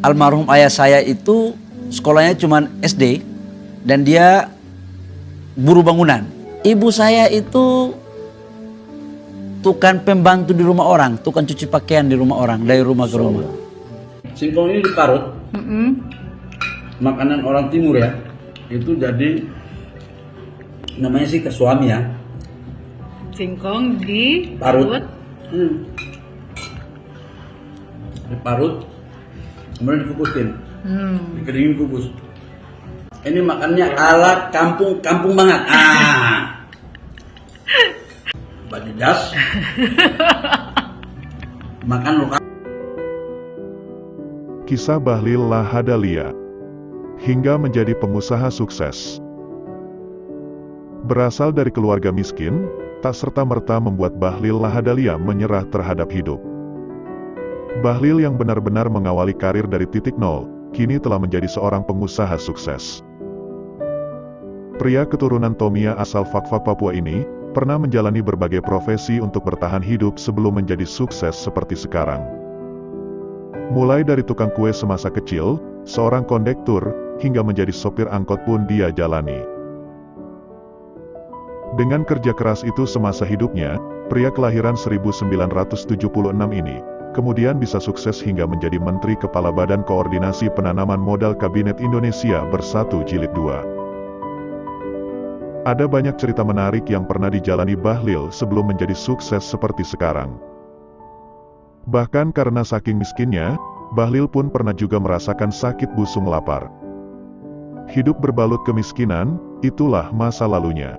Almarhum ayah saya itu sekolahnya cuma SD dan dia buruh bangunan. Ibu saya itu tukang pembantu di rumah orang, tukang cuci pakaian di rumah orang, dari rumah ke rumah. Singkong ini diparut, makanan orang timur ya, itu jadi namanya sih kesuami ya. Singkong diparut. Diparut, kemudian dikukusin, dikeringin kukus. Ini makannya ala kampung banget. Baju jas, makan lokal. Kisah Bahlil Lahadalia hingga menjadi pengusaha sukses. Berasal dari keluarga miskin, tak serta-merta membuat Bahlil Lahadalia menyerah terhadap hidup. Bahlil yang benar-benar mengawali karir dari titik nol, kini telah menjadi seorang pengusaha sukses. Pria keturunan Tomia asal Fakfak Papua ini, pernah menjalani berbagai profesi untuk bertahan hidup sebelum menjadi sukses seperti sekarang. Mulai dari tukang kue semasa kecil, seorang kondektur, hingga menjadi sopir angkot pun dia jalani. Dengan kerja keras itu semasa hidupnya, pria kelahiran 1976 ini, kemudian bisa sukses hingga menjadi Menteri Kepala Badan Koordinasi Penanaman Modal Kabinet Indonesia Bersatu Jilid 2. Ada banyak cerita menarik yang pernah dijalani Bahlil sebelum menjadi sukses seperti sekarang. Bahkan karena saking miskinnya, Bahlil pun pernah juga merasakan sakit busung lapar. Hidup berbalut kemiskinan, itulah masa lalunya.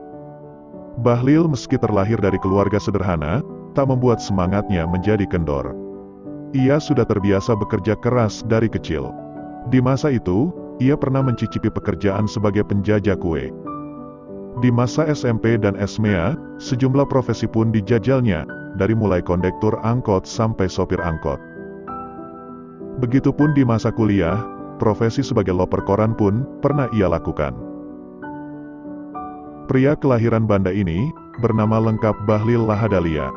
Bahlil meski terlahir dari keluarga sederhana, tak membuat semangatnya menjadi kendor. Ia sudah terbiasa bekerja keras dari kecil. Di masa itu, ia pernah mencicipi pekerjaan sebagai penjajah kue. Di masa SMP dan SMA, sejumlah profesi pun dijajalnya, dari mulai kondektur angkot sampai sopir angkot. Begitupun di masa kuliah, profesi sebagai loper koran pun pernah ia lakukan. Pria kelahiran Banda ini, bernama lengkap Bahlil Lahadalia.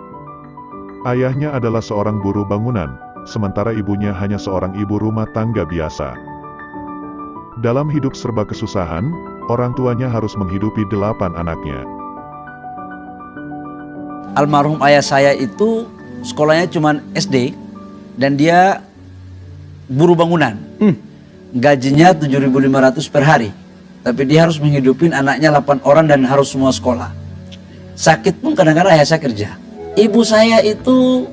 Ayahnya adalah seorang buruh bangunan, sementara ibunya hanya seorang ibu rumah tangga biasa. Dalam hidup serba kesusahan, orang tuanya harus menghidupi 8 anaknya. Almarhum ayah saya itu sekolahnya cuma SD dan dia buruh bangunan. Gajinya 7.500 per hari. Tapi dia harus menghidupin anaknya 8 orang dan harus semua sekolah. Sakit pun kadang-kadang ayah saya kerja. Ibu saya itu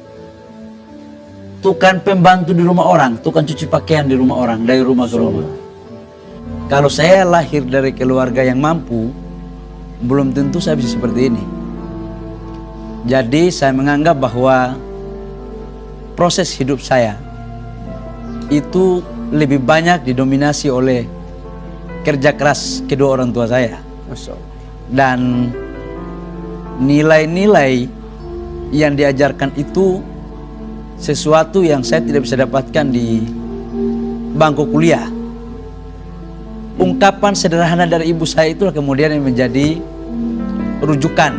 tukang pembantu di rumah orang, tukang cuci pakaian di rumah orang, dari rumah ke rumah. Kalau saya lahir dari keluarga yang mampu, belum tentu saya bisa seperti ini. Jadi saya menganggap bahwa proses hidup saya itu lebih banyak didominasi oleh kerja keras kedua orang tua saya. Dan nilai-nilai yang diajarkan itu sesuatu yang saya tidak bisa dapatkan di bangku kuliah. Ungkapan sederhana dari ibu saya itulah kemudian yang menjadi rujukan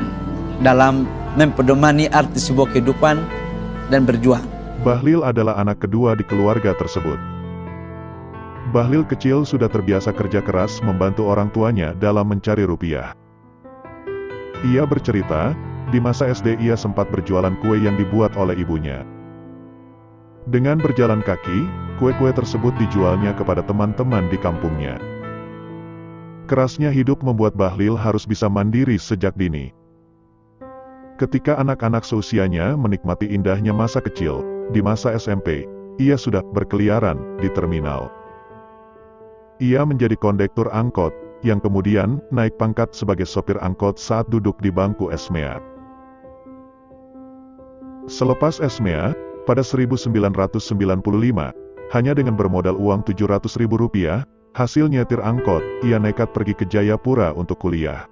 dalam mempedomani arti sebuah kehidupan dan berjuang. Bahlil adalah anak kedua di keluarga tersebut. Bahlil kecil sudah terbiasa kerja keras membantu orang tuanya dalam mencari rupiah. Ia bercerita, di masa SD ia sempat berjualan kue yang dibuat oleh ibunya. Dengan berjalan kaki, kue-kue tersebut dijualnya kepada teman-teman di kampungnya. Kerasnya hidup membuat Bahlil harus bisa mandiri sejak dini. Ketika anak-anak seusianya menikmati indahnya masa kecil, di masa SMP, ia sudah berkeliaran di terminal. Ia menjadi kondektur angkot, yang kemudian naik pangkat sebagai sopir angkot saat duduk di bangku SMA. Selepas SMA, pada 1995, hanya dengan bermodal uang Rp700.000, hasil nyetir angkot, ia nekat pergi ke Jayapura untuk kuliah.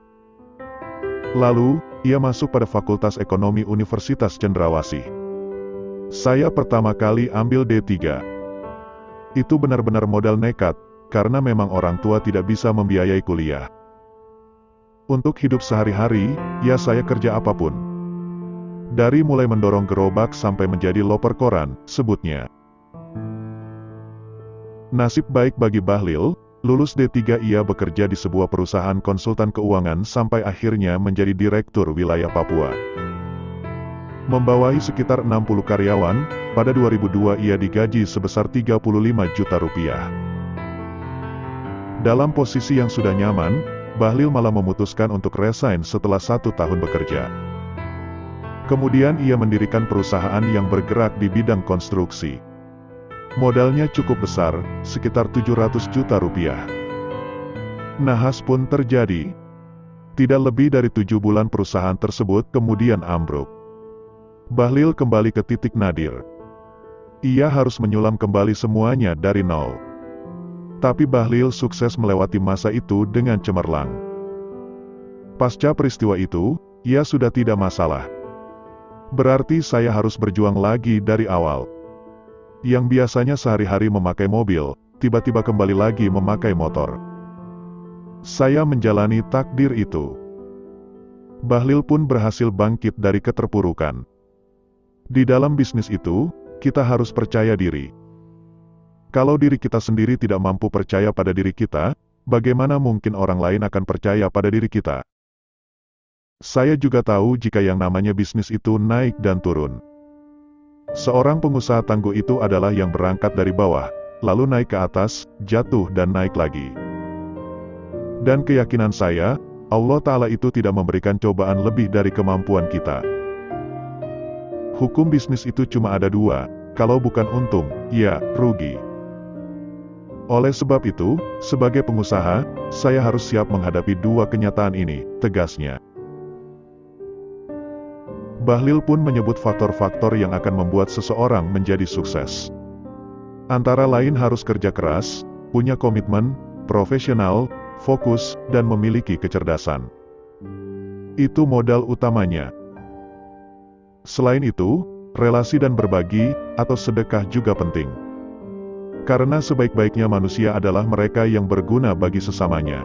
Lalu, ia masuk pada Fakultas Ekonomi Universitas Cendrawasih. Saya pertama kali ambil D3. Itu benar-benar modal nekat, karena memang orang tua tidak bisa membiayai kuliah. Untuk hidup sehari-hari, ya saya kerja apapun. Dari mulai mendorong gerobak sampai menjadi loper koran, sebutnya. Nasib baik bagi Bahlil, lulus D3 ia bekerja di sebuah perusahaan konsultan keuangan sampai akhirnya menjadi direktur wilayah Papua. Membawahi sekitar 60 karyawan, pada 2002 ia digaji sebesar 35 juta rupiah. Dalam posisi yang sudah nyaman, Bahlil malah memutuskan untuk resign setelah 1 tahun bekerja. Kemudian ia mendirikan perusahaan yang bergerak di bidang konstruksi. Modalnya cukup besar, sekitar 700 juta rupiah. Nahas pun terjadi. Tidak lebih dari 7 bulan perusahaan tersebut kemudian ambruk. Bahlil kembali ke titik nadir. Ia harus menyulam kembali semuanya dari nol. Tapi Bahlil sukses melewati masa itu dengan cemerlang. Pasca peristiwa itu, ia sudah tidak masalah. Berarti saya harus berjuang lagi dari awal. Yang biasanya sehari-hari memakai mobil, tiba-tiba kembali lagi memakai motor. Saya menjalani takdir itu. Bahlil pun berhasil bangkit dari keterpurukan. Di dalam bisnis itu, kita harus percaya diri. Kalau diri kita sendiri tidak mampu percaya pada diri kita, bagaimana mungkin orang lain akan percaya pada diri kita? Saya juga tahu jika yang namanya bisnis itu naik dan turun. Seorang pengusaha tangguh itu adalah yang berangkat dari bawah, lalu naik ke atas, jatuh dan naik lagi. Dan keyakinan saya, Allah Ta'ala itu tidak memberikan cobaan lebih dari kemampuan kita. Hukum bisnis itu cuma ada 2, kalau bukan untung, ya rugi. Oleh sebab itu, sebagai pengusaha, saya harus siap menghadapi 2 kenyataan ini, tegasnya. Bahlil pun menyebut faktor-faktor yang akan membuat seseorang menjadi sukses. Antara lain harus kerja keras, punya komitmen, profesional, fokus, dan memiliki kecerdasan. Itu modal utamanya. Selain itu, relasi dan berbagi, atau sedekah juga penting. Karena sebaik-baiknya manusia adalah mereka yang berguna bagi sesamanya.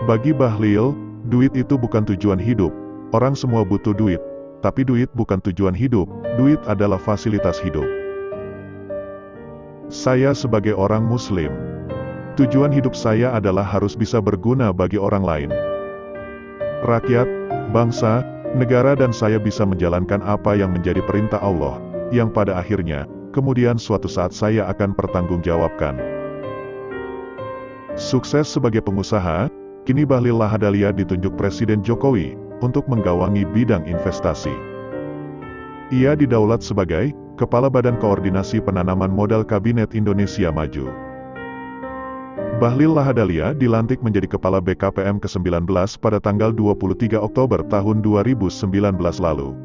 Bagi Bahlil, duit itu bukan tujuan hidup. Orang semua butuh duit, tapi duit bukan tujuan hidup, duit adalah fasilitas hidup. Saya sebagai orang Muslim, tujuan hidup saya adalah harus bisa berguna bagi orang lain. Rakyat, bangsa, negara dan saya bisa menjalankan apa yang menjadi perintah Allah, yang pada akhirnya, kemudian suatu saat saya akan pertanggungjawabkan. Sukses sebagai pengusaha, kini Bahlil Lahadalia ditunjuk Presiden Jokowi, untuk menggawangi bidang investasi. Ia didaulat sebagai Kepala Badan Koordinasi Penanaman Modal Kabinet Indonesia Maju. Bahlil Lahadalia dilantik menjadi Kepala BKPM ke-19 pada tanggal 23 Oktober tahun 2019 lalu.